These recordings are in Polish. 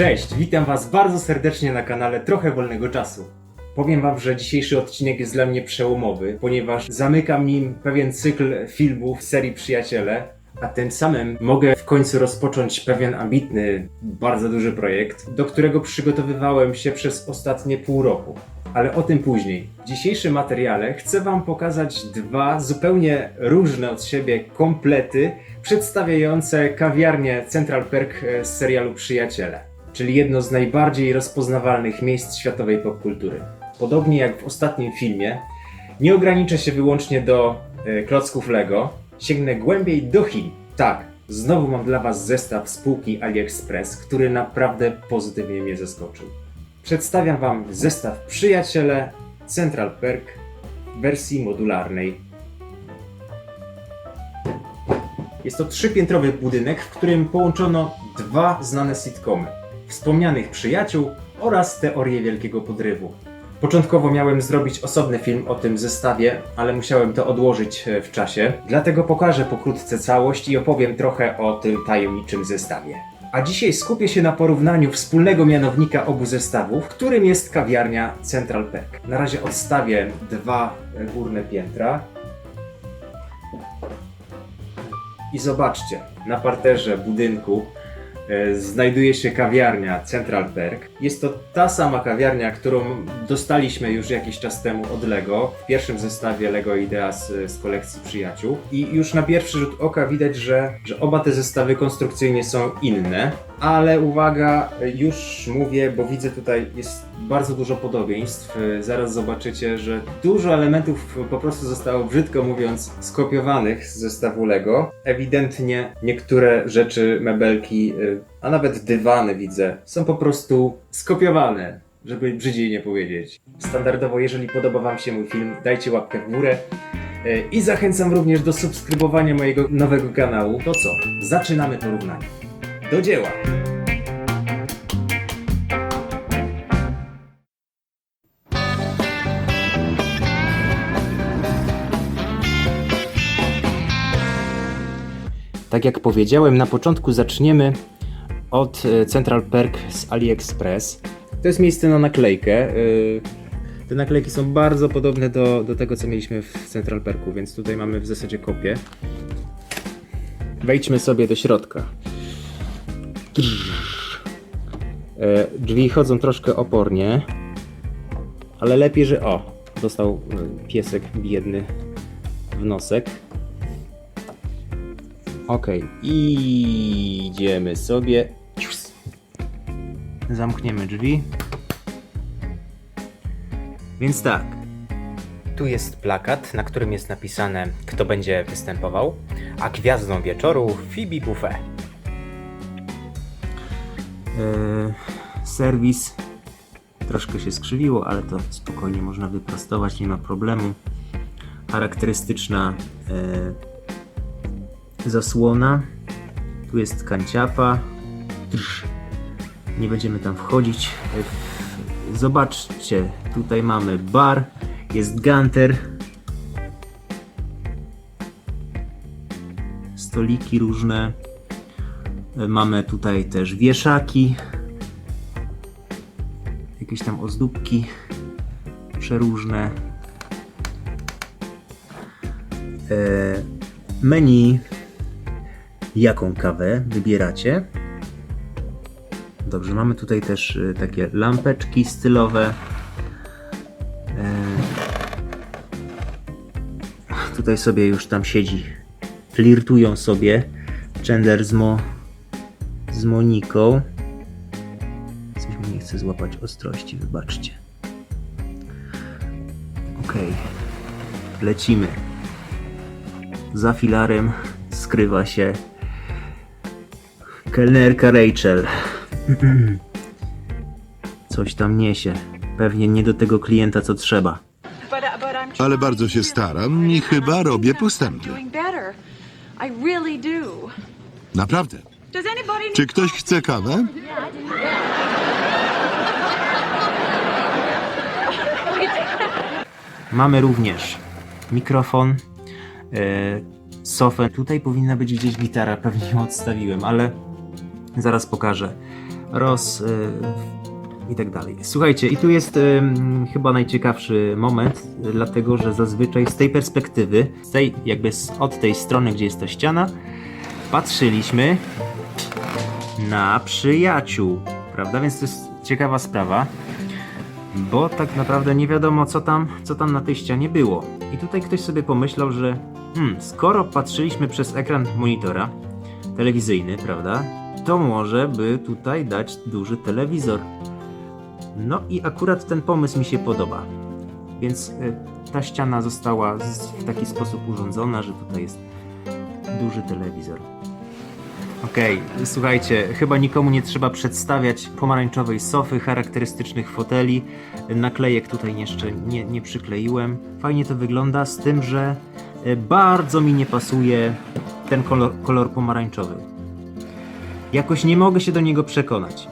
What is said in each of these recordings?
Cześć, witam Was bardzo serdecznie na kanale Trochę Wolnego Czasu. Powiem Wam, że dzisiejszy odcinek jest dla mnie przełomowy, ponieważ zamykam nim pewien cykl filmów z serii Przyjaciele, a tym samym mogę w końcu rozpocząć pewien ambitny, bardzo duży projekt, do którego przygotowywałem się przez ostatnie pół roku. Ale o tym później. W dzisiejszym materiale chcę Wam pokazać dwa zupełnie różne od siebie komplety przedstawiające kawiarnię Central Perk z serialu Przyjaciele, czyli jedno z najbardziej rozpoznawalnych miejsc światowej popkultury. Podobnie jak w ostatnim filmie, nie ograniczę się wyłącznie do klocków Lego, sięgnę głębiej do Chin. Tak, znowu mam dla Was zestaw z półki AliExpress, który naprawdę pozytywnie mnie zaskoczył. Przedstawiam Wam zestaw Przyjaciele Central Perk w wersji modularnej. Jest to trzypiętrowy budynek, w którym połączono dwa znane sitcomy. Wspomnianych Przyjaciół oraz Teorię Wielkiego Podrywu. Początkowo miałem zrobić osobny film o tym zestawie, ale musiałem to odłożyć w czasie. Dlatego pokażę pokrótce całość i opowiem trochę o tym tajemniczym zestawie. A dzisiaj skupię się na porównaniu wspólnego mianownika obu zestawów, którym jest kawiarnia Central Perk. Na razie odstawię dwa górne piętra. I zobaczcie, na parterze budynku znajduje się kawiarnia Central Perk. Jest to ta sama kawiarnia, którą dostaliśmy już jakiś czas temu od Lego, w pierwszym zestawie Lego Ideas z kolekcji Przyjaciół. I już na pierwszy rzut oka widać, że oba te zestawy konstrukcyjnie są inne. Ale uwaga, już mówię, bo widzę tutaj jest bardzo dużo podobieństw. Zaraz zobaczycie, że dużo elementów po prostu zostało, brzydko mówiąc, skopiowanych z zestawu Lego. Ewidentnie niektóre rzeczy, mebelki, a nawet dywany widzę, są po prostu skopiowane, żeby brzydziej nie powiedzieć. Standardowo, jeżeli podoba Wam się mój film, dajcie łapkę w górę. I zachęcam również do subskrybowania mojego nowego kanału. To co? Zaczynamy porównanie. Do dzieła! Tak jak powiedziałem, na początku zaczniemy od Central Perk z AliExpress. To jest miejsce na naklejkę. Te naklejki są bardzo podobne do tego, co mieliśmy w Central Perku, więc tutaj mamy w zasadzie kopię. Wejdźmy sobie do środka. Drzwi chodzą troszkę opornie, ale lepiej, że dostał piesek biedny w nosek. Ok, idziemy sobie. Zamkniemy drzwi. Więc tak, tu jest plakat, na którym jest napisane, kto będzie występował, a gwiazdą wieczoru Phoebe Buffay. Serwis troszkę się skrzywiło, ale to spokojnie można wyprostować, nie ma problemu. Charakterystyczna zasłona. Tu jest kanciapa. Nie będziemy tam wchodzić. Zobaczcie, tutaj mamy bar, jest ganter, stoliki różne. Mamy tutaj też wieszaki, jakieś tam ozdóbki przeróżne. Menu, jaką kawę wybieracie. Dobrze, mamy tutaj też takie lampeczki stylowe. Tutaj sobie już tam siedzi, flirtują sobie Chandler z Moniką. Coś mi nie chce złapać ostrości, wybaczcie. Ok, lecimy. Za filarem skrywa się kelnerka Rachel. Coś tam niesie. Pewnie nie do tego klienta, co trzeba. Ale bardzo się staram i chyba robię postępy. Naprawdę. Czy ktoś chce kawę? Mamy również mikrofon, sofę. Tutaj powinna być gdzieś gitara, pewnie ją odstawiłem, ale zaraz pokażę. Ross i tak dalej. Słuchajcie, i tu jest chyba najciekawszy moment, dlatego że zazwyczaj z tej perspektywy, od tej strony, gdzie jest ta ściana, patrzyliśmy na przyjaciół, prawda? Więc to jest ciekawa sprawa, bo tak naprawdę nie wiadomo co tam na tej ścianie było. I tutaj ktoś sobie pomyślał, że skoro patrzyliśmy przez ekran monitora telewizyjny, prawda, to może by tutaj dać duży telewizor. No i akurat ten pomysł mi się podoba. Więc ta ściana została w taki sposób urządzona, że tutaj jest duży telewizor. Okej, słuchajcie, chyba nikomu nie trzeba przedstawiać pomarańczowej sofy, charakterystycznych foteli. Naklejek tutaj jeszcze nie przykleiłem. Fajnie to wygląda, z tym, że bardzo mi nie pasuje ten kolor pomarańczowy. Jakoś nie mogę się do niego przekonać.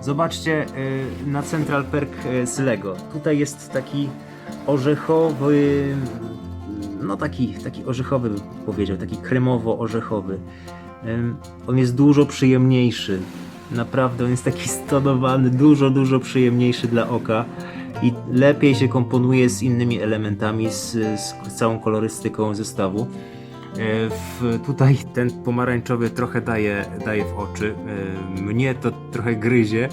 Zobaczcie na Central Perk z Lego. Tutaj jest taki orzechowy, no taki orzechowy bym powiedział, taki kremowo-orzechowy. On jest dużo przyjemniejszy. Naprawdę, on jest taki stonowany, dużo przyjemniejszy dla oka i lepiej się komponuje z innymi elementami, z całą kolorystyką zestawu. Tutaj ten pomarańczowy trochę daje w oczy. Mnie to trochę gryzie.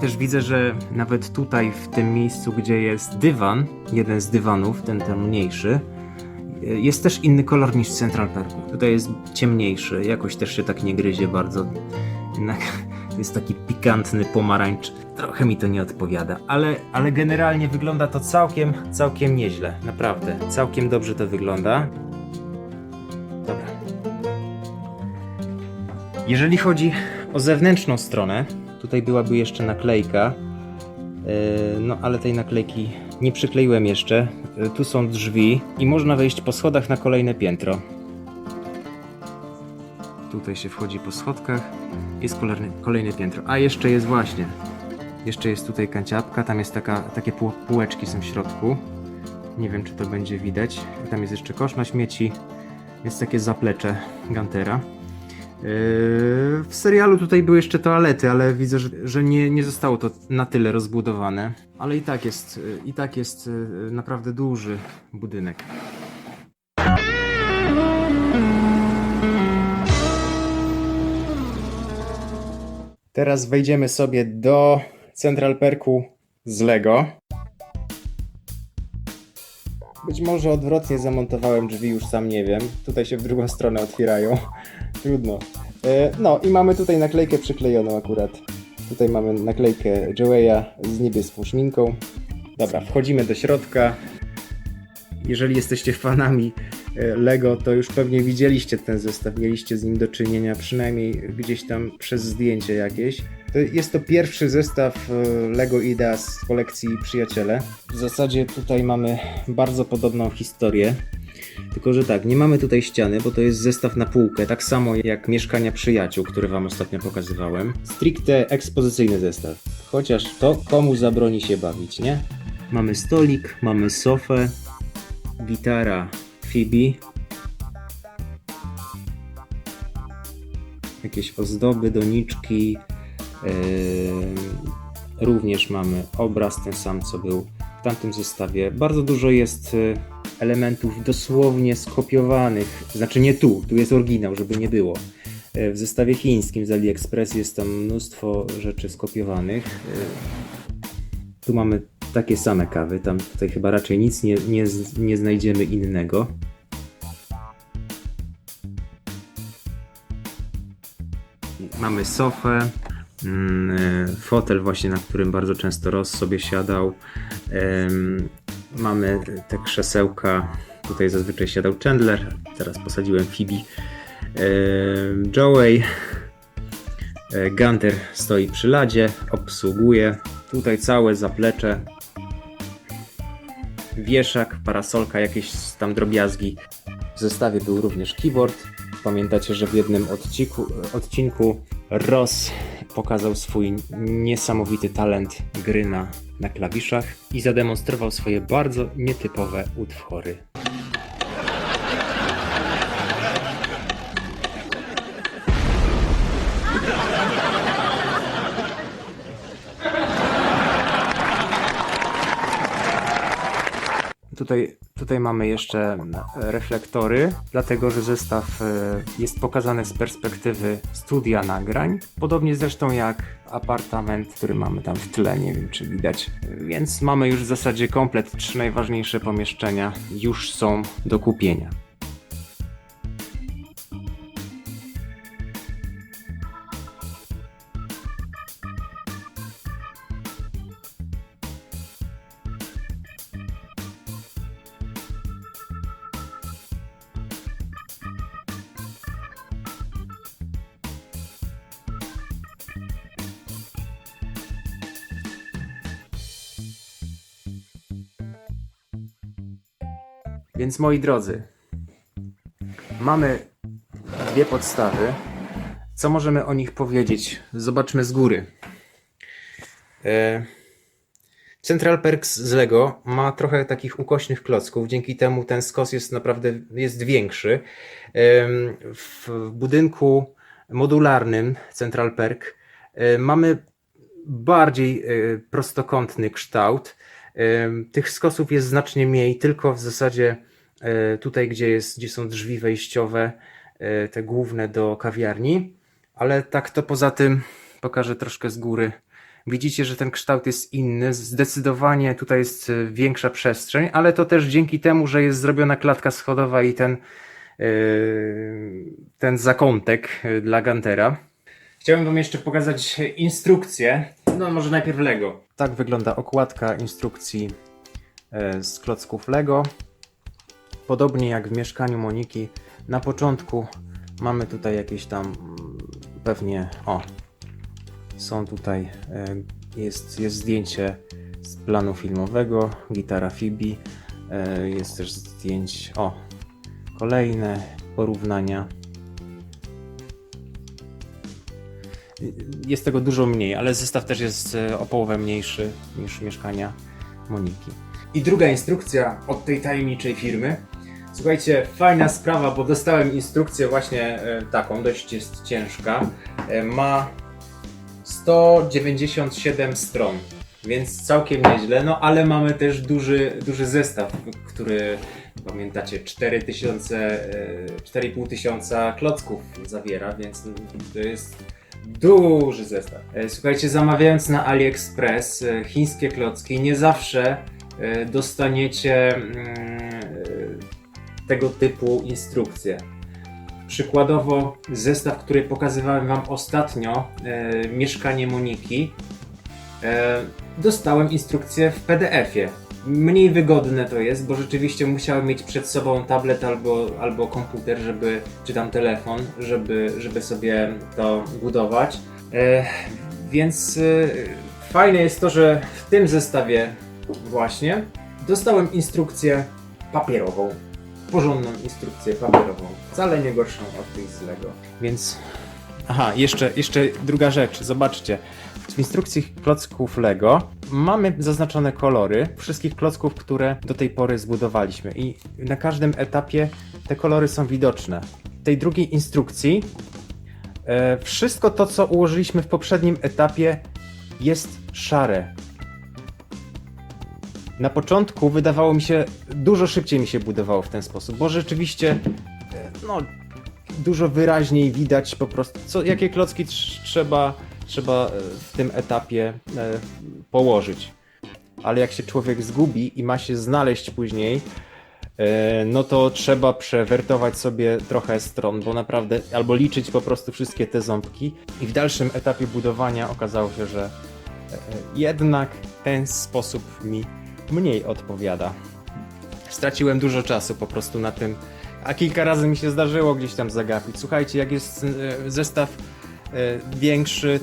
Też widzę, że nawet tutaj w tym miejscu, gdzie jest dywan, jeden z dywanów, ten mniejszy, jest też inny kolor niż w Central Perku. Tutaj jest ciemniejszy, jakoś też się tak nie gryzie bardzo. Jednak to jest taki pikantny pomarańcz. Trochę mi to nie odpowiada, ale generalnie wygląda to całkiem nieźle. Naprawdę, całkiem dobrze to wygląda. Dobra. Jeżeli chodzi o zewnętrzną stronę, tutaj byłaby jeszcze naklejka, no ale tej naklejki nie przykleiłem jeszcze. Tu są drzwi i można wejść po schodach na kolejne piętro. Tutaj się wchodzi po schodkach, jest kolejne piętro. A jeszcze jest tutaj kanciapka, tam jest takie półeczki są w środku. Nie wiem, czy to będzie widać. Tam jest jeszcze kosz na śmieci, jest takie zaplecze Guntera. W serialu tutaj były jeszcze toalety, ale widzę, że nie zostało to na tyle rozbudowane. Ale i tak jest naprawdę duży budynek. Teraz wejdziemy sobie do Central Perku z Lego. Być może odwrotnie zamontowałem drzwi, już sam nie wiem. Tutaj się w drugą stronę otwierają. Trudno. No i mamy tutaj naklejkę przyklejoną akurat. Tutaj mamy naklejkę Joeya z niebieską szminką. Dobra, wchodzimy do środka. Jeżeli jesteście fanami Lego, to już pewnie widzieliście ten zestaw, mieliście z nim do czynienia, przynajmniej gdzieś tam przez zdjęcie jakieś. Jest to pierwszy zestaw Lego Ideas z kolekcji Przyjaciele. W zasadzie tutaj mamy bardzo podobną historię, tylko że tak, nie mamy tutaj ściany, bo to jest zestaw na półkę, tak samo jak Mieszkania Przyjaciół, które wam ostatnio pokazywałem. Stricte ekspozycyjny zestaw, chociaż to komu zabroni się bawić, nie? Mamy stolik, mamy sofę, gitara Phoebe, jakieś ozdoby, doniczki, również mamy obraz ten sam co był w tamtym zestawie. Bardzo dużo jest elementów dosłownie skopiowanych, znaczy nie tu jest oryginał, żeby nie było. W zestawie chińskim z AliExpress jest tam mnóstwo rzeczy skopiowanych. Tu mamy takie same kawy, tutaj chyba raczej nic nie znajdziemy innego. Mamy sofę, fotel właśnie, na którym bardzo często Ross sobie siadał. Mamy te krzesełka, tutaj zazwyczaj siadał Chandler, teraz posadziłem Phoebe. Joey, Gunter stoi przy ladzie, obsługuje. Tutaj całe zaplecze, wieszak, parasolka, jakieś tam drobiazgi. W zestawie był również keyboard. Pamiętacie, że w jednym odcinku Ross pokazał swój niesamowity talent gry na klawiszach i zademonstrował swoje bardzo nietypowe utwory. tutaj mamy jeszcze reflektory, dlatego że zestaw jest pokazany z perspektywy studia nagrań. Podobnie zresztą jak apartament, który mamy tam w tle, nie wiem czy widać. Więc mamy już w zasadzie komplet. 3 najważniejsze pomieszczenia już są do kupienia. Więc moi drodzy, mamy 2 podstawy. Co możemy o nich powiedzieć? Zobaczmy z góry. Central Perks z Lego ma trochę takich ukośnych klocków, dzięki temu ten skos jest naprawdę większy. W budynku modularnym Central Perk mamy bardziej prostokątny kształt. Tych skosów jest znacznie mniej, tylko w zasadzie tutaj, gdzie są drzwi wejściowe, te główne do kawiarni, ale tak to poza tym pokażę troszkę z góry. Widzicie, że ten kształt jest inny, zdecydowanie tutaj jest większa przestrzeń, ale to też dzięki temu, że jest zrobiona klatka schodowa i ten zakątek dla Guntera. Chciałem wam jeszcze pokazać instrukcję, no może najpierw Lego. Tak wygląda okładka instrukcji z klocków Lego. Podobnie jak w mieszkaniu Moniki, na początku mamy tutaj jakieś tam pewnie, są tutaj, jest zdjęcie z planu filmowego, gitara Phoebe, jest też zdjęć, kolejne porównania. Jest tego dużo mniej, ale zestaw też jest o połowę mniejszy niż mieszkania Moniki. I druga instrukcja od tej tajemniczej firmy. Słuchajcie, fajna sprawa, bo dostałem instrukcję właśnie taką, dość jest ciężka. Ma 197 stron, więc całkiem nieźle, no ale mamy też duży zestaw, który pamiętacie 4,5 tysiąca klocków zawiera, więc to jest duży zestaw. Słuchajcie, zamawiając na AliExpress chińskie klocki, nie zawsze dostaniecie tego typu instrukcje. Przykładowo zestaw, który pokazywałem wam ostatnio, mieszkanie Moniki, dostałem instrukcję w PDF-ie. Mniej wygodne to jest, bo rzeczywiście musiałem mieć przed sobą tablet albo komputer, czy tam telefon, żeby sobie to budować. Więc fajne jest to, że w tym zestawie właśnie dostałem instrukcję papierową. Porządną instrukcję papierową. Wcale nie gorszą od tych z Lego. Więc... Aha, jeszcze druga rzecz. Zobaczcie. W instrukcji klocków Lego mamy zaznaczone kolory wszystkich klocków, które do tej pory zbudowaliśmy. I na każdym etapie te kolory są widoczne. W tej drugiej instrukcji wszystko to, co ułożyliśmy w poprzednim etapie, jest szare. Na początku wydawało mi się, dużo szybciej mi się budowało w ten sposób, bo rzeczywiście dużo wyraźniej widać po prostu, jakie klocki trzeba w tym etapie położyć. Ale jak się człowiek zgubi i ma się znaleźć później, no to trzeba przewertować sobie trochę stron, bo naprawdę, albo liczyć po prostu wszystkie te ząbki. I w dalszym etapie budowania okazało się, że jednak ten sposób mi mniej odpowiada. Straciłem dużo czasu po prostu na tym, a kilka razy mi się zdarzyło gdzieś tam zagapić. Słuchajcie, jak jest zestaw większy,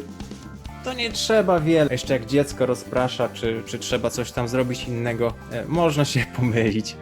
to nie trzeba wiele. Jeszcze jak dziecko rozprasza, czy trzeba coś tam zrobić innego, można się pomylić.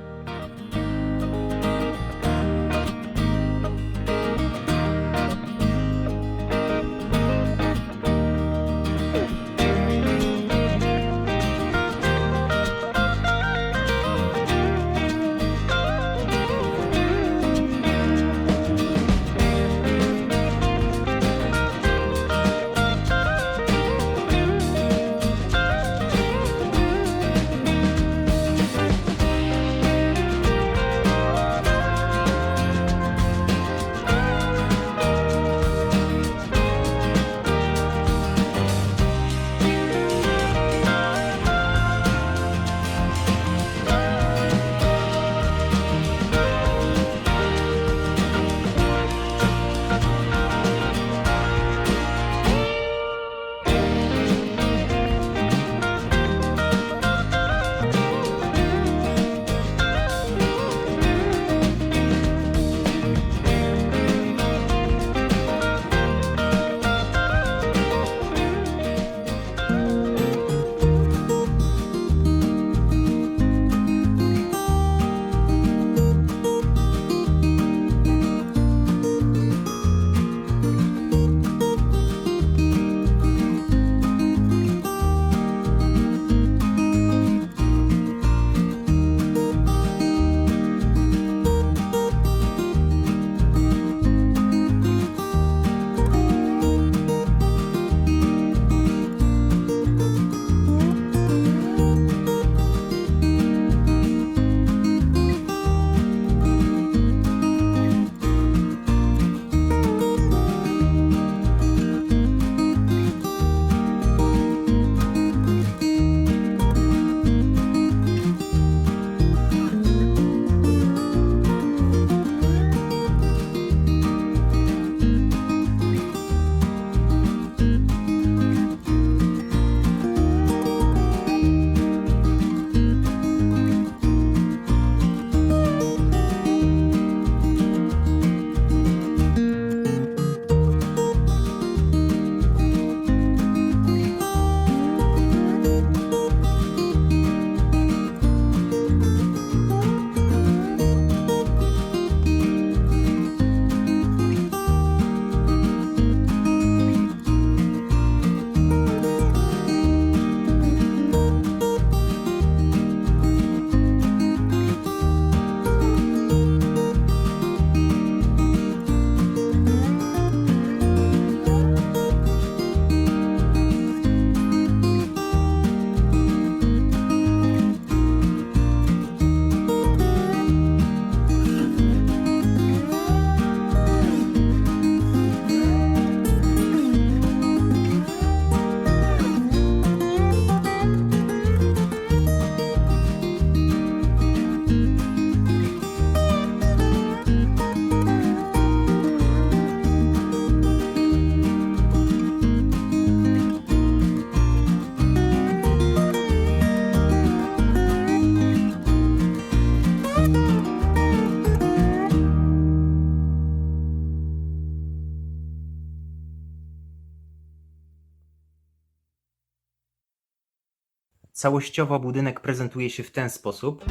Całościowo budynek prezentuje się w ten sposób.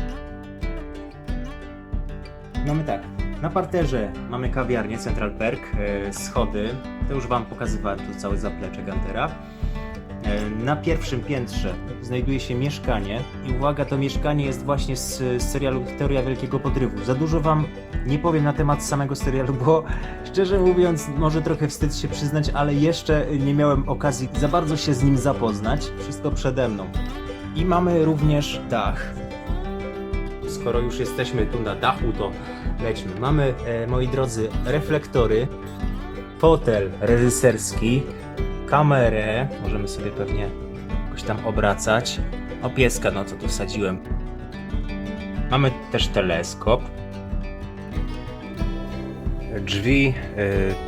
Mamy tak, na parterze mamy kawiarnię Central Perk, schody, to już Wam pokazywałem tu całe zaplecze Guntera. Na pierwszym piętrze znajduje się mieszkanie i uwaga, to mieszkanie jest właśnie z serialu Teoria Wielkiego Podrywu. Za dużo Wam nie powiem na temat samego serialu, bo szczerze mówiąc może trochę wstyd się przyznać, ale jeszcze nie miałem okazji za bardzo się z nim zapoznać. Wszystko przede mną. I mamy również dach. Skoro już jesteśmy tu na dachu, to lećmy. Mamy, moi drodzy, reflektory, fotel reżyserski, kamerę, możemy sobie pewnie jakoś tam obracać. O, pieska, no co tu wsadziłem. Mamy też teleskop. Drzwi,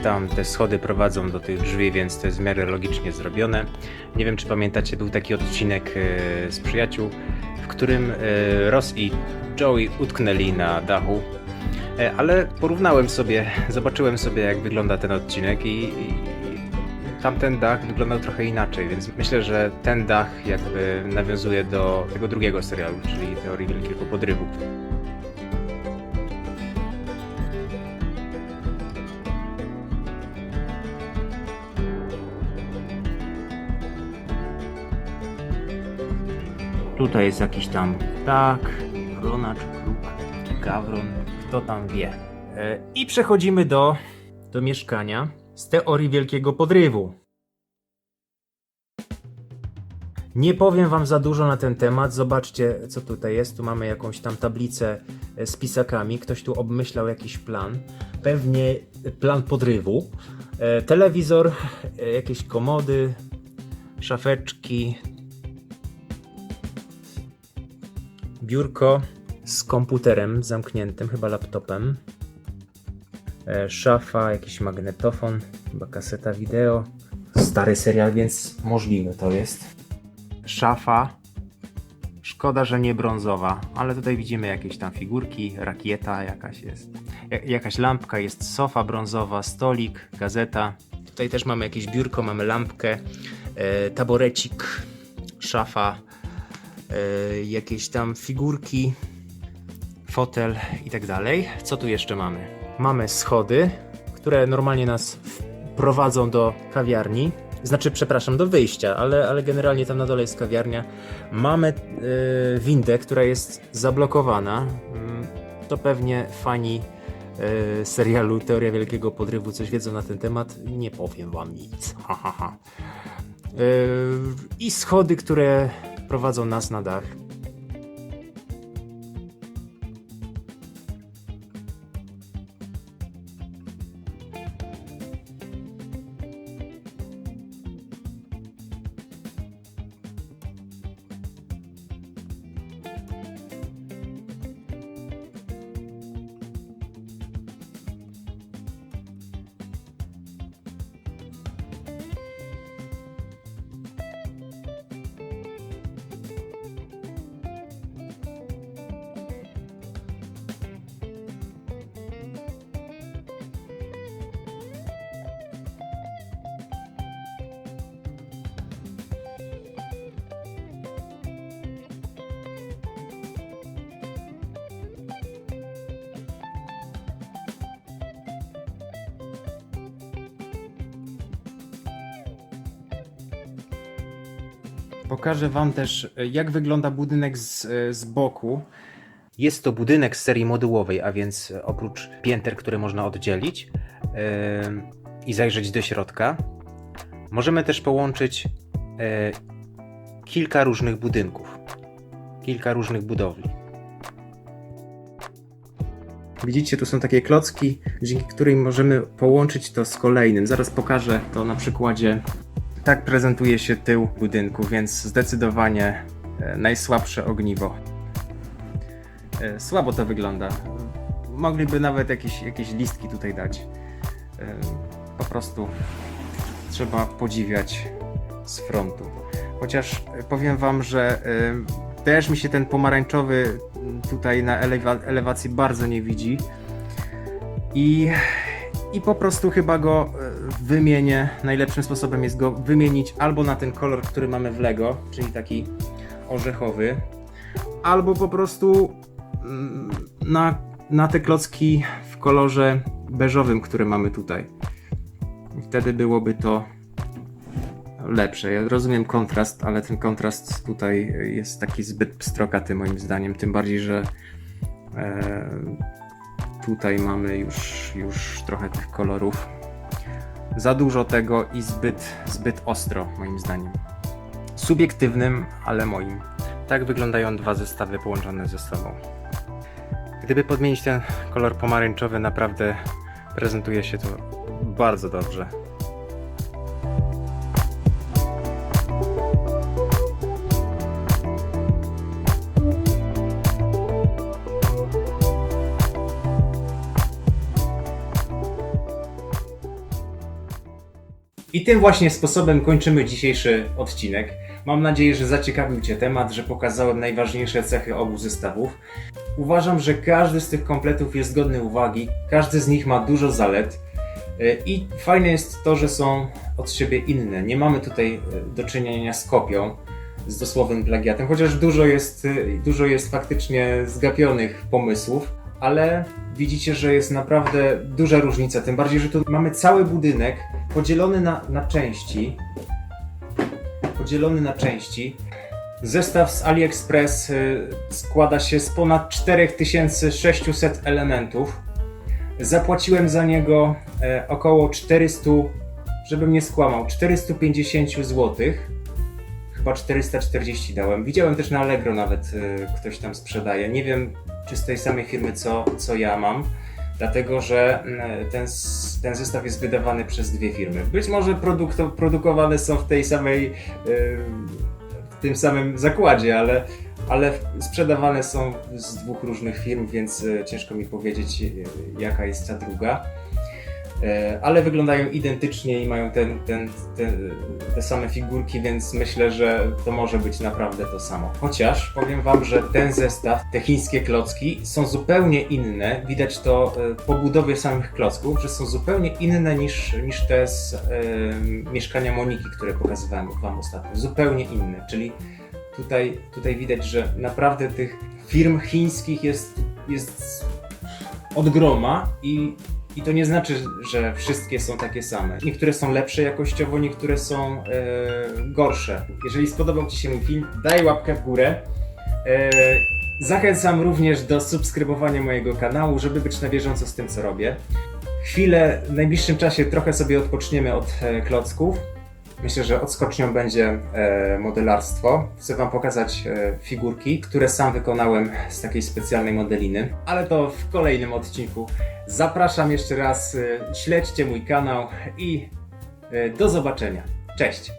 tam te schody prowadzą do tych drzwi, więc to jest w miarę logicznie zrobione. Nie wiem, czy pamiętacie, był taki odcinek z Przyjaciół, w którym Ross i Joey utknęli na dachu, ale porównałem sobie, zobaczyłem sobie, jak wygląda ten odcinek i tamten dach wyglądał trochę inaczej, więc myślę, że ten dach jakby nawiązuje do tego drugiego serialu, czyli Teorii Wielkiego Podrywu. Tutaj jest jakiś tam ptak, wrona czy kruk, gawron, kto tam wie. I przechodzimy do mieszkania z Teorii Wielkiego Podrywu. Nie powiem Wam za dużo na ten temat, zobaczcie co tutaj jest. Tu mamy jakąś tam tablicę z pisakami, ktoś tu obmyślał jakiś plan, pewnie plan podrywu. Telewizor, jakieś komody, szafeczki, biurko z komputerem zamkniętym, chyba laptopem, szafa, jakiś magnetofon, chyba kaseta wideo, stary serial, więc możliwe to jest. Szafa, szkoda, że nie brązowa, ale tutaj widzimy jakieś tam figurki, rakieta jakaś jest, jakaś lampka, jest sofa brązowa, stolik, gazeta. Tutaj też mamy jakieś biurko, mamy lampkę, taborecik, szafa, jakieś tam figurki, fotel i tak dalej. Co tu jeszcze mamy? Mamy schody, które normalnie nas prowadzą do kawiarni. Znaczy, przepraszam, do wyjścia, ale generalnie tam na dole jest kawiarnia. Mamy windę, która jest zablokowana. To pewnie fani serialu Teoria Wielkiego Podrywu coś wiedzą na ten temat. Nie powiem Wam nic. I schody, które prowadzą nas na dach. Pokażę Wam też, jak wygląda budynek z boku. Jest to budynek z serii modułowej, a więc oprócz pięter, które można oddzielić i zajrzeć do środka, możemy też połączyć kilka różnych budynków, kilka różnych budowli. Widzicie, tu są takie klocki, dzięki którym możemy połączyć to z kolejnym. Zaraz pokażę to na przykładzie. Tak prezentuje się tył budynku, więc zdecydowanie najsłabsze ogniwo. Słabo to wygląda. Mogliby nawet jakieś listki tutaj dać. Po prostu trzeba podziwiać z frontu. Chociaż powiem Wam, że też mi się ten pomarańczowy tutaj na elewacji bardzo nie widzi. I po prostu chyba go wymienię. Najlepszym sposobem jest go wymienić albo na ten kolor, który mamy w Lego, czyli taki orzechowy, albo po prostu na te klocki w kolorze beżowym, które mamy tutaj. I wtedy byłoby to lepsze. Ja rozumiem kontrast, ale ten kontrast tutaj jest taki zbyt pstrokaty moim zdaniem, tym bardziej, że tutaj mamy już trochę tych kolorów. Za dużo tego i zbyt ostro moim zdaniem. Subiektywnym, ale moim. Tak wyglądają dwa zestawy połączone ze sobą. Gdyby podmienić ten kolor pomarańczowy, naprawdę prezentuje się to bardzo dobrze. I tym właśnie sposobem kończymy dzisiejszy odcinek. Mam nadzieję, że zaciekawił Cię temat, że pokazałem najważniejsze cechy obu zestawów. Uważam, że każdy z tych kompletów jest godny uwagi, każdy z nich ma dużo zalet i fajne jest to, że są od siebie inne. Nie mamy tutaj do czynienia z kopią, z dosłownym plagiatem, chociaż dużo jest faktycznie zgapionych pomysłów, ale widzicie, że jest naprawdę duża różnica, tym bardziej, że tu mamy cały budynek podzielony na części. Zestaw z AliExpress składa się z ponad 4600 elementów. Zapłaciłem za niego około 400, żebym nie skłamał, 450 zł. Chyba 440 dałem. Widziałem też na Allegro nawet ktoś tam sprzedaje. Nie wiem, czy z tej samej firmy co ja mam, dlatego że ten zestaw jest wydawany przez dwie firmy. Być może produkowane są w tym samym zakładzie, ale sprzedawane są z dwóch różnych firm, więc ciężko mi powiedzieć, jaka jest ta druga. Ale wyglądają identycznie i mają te same figurki, więc myślę, że to może być naprawdę to samo. Chociaż powiem Wam, że ten zestaw, te chińskie klocki są zupełnie inne. Widać to po budowie samych klocków, że są zupełnie inne niż te z mieszkania Moniki, które pokazywałem Wam ostatnio. Zupełnie inne, czyli tutaj widać, że naprawdę tych firm chińskich jest od groma i to nie znaczy, że wszystkie są takie same. Niektóre są lepsze jakościowo, niektóre są gorsze. Jeżeli spodobał Ci się mój film, daj łapkę w górę. Zachęcam również do subskrybowania mojego kanału, żeby być na bieżąco z tym, co robię. Chwilę, w najbliższym czasie trochę sobie odpoczniemy od klocków. Myślę, że odskocznią będzie modelarstwo. Chcę Wam pokazać figurki, które sam wykonałem z takiej specjalnej modeliny, ale to w kolejnym odcinku. Zapraszam jeszcze raz, śledźcie mój kanał i do zobaczenia. Cześć!